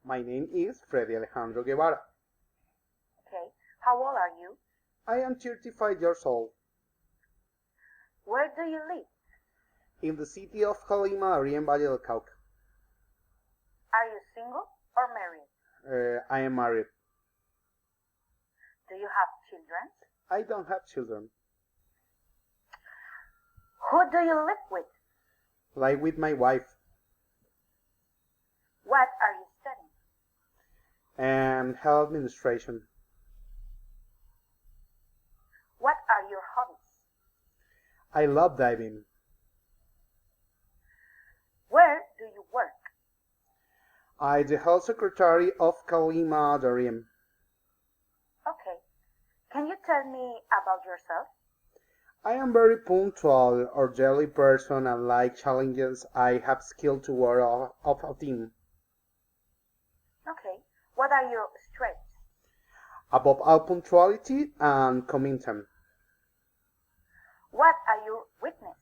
My name is Freddy Alejandro Guevara. Okay. How old are you? I am 35 years old. Where do you live? In the city of Colima, area in Valle del Cauca. Are you single or married? I am married. Do you have children? I don't have children. Who do you live with? Like with my wife. What are you studying? And health administration. What are your hobbies? I love diving. Where do you work? I the health secretary of Colima, Darim. Okay. Can you tell me about yourself? I am very punctual, orderly person and like challenges. I have skill to work of a team. Okay. What are your strengths? Above all punctuality and commitment. What are your weaknesses?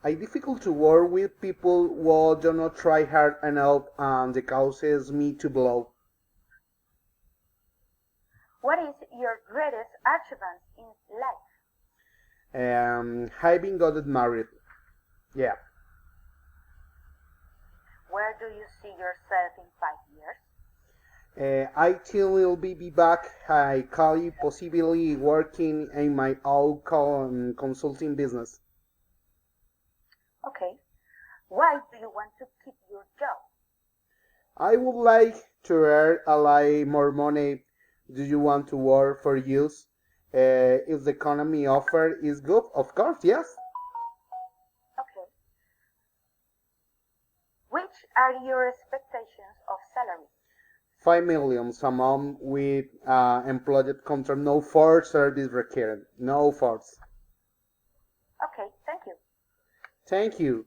I difficult to work with people who do not try hard enough and it causes me to blow. What is your greatest achievement in life? Having got married. Yeah. Where do you see yourself in 5 years? I think will be back. I call you possibly working in my own consulting business. Okay. Why do you want to keep your job? I would like to earn a lot more money. Do you want to work for use? If the economy offer is good, of course, yes. Okay. Which are your expectations of salary? 5 million amount with employed contract, no force service required, no force. Okay, thank you. Thank you.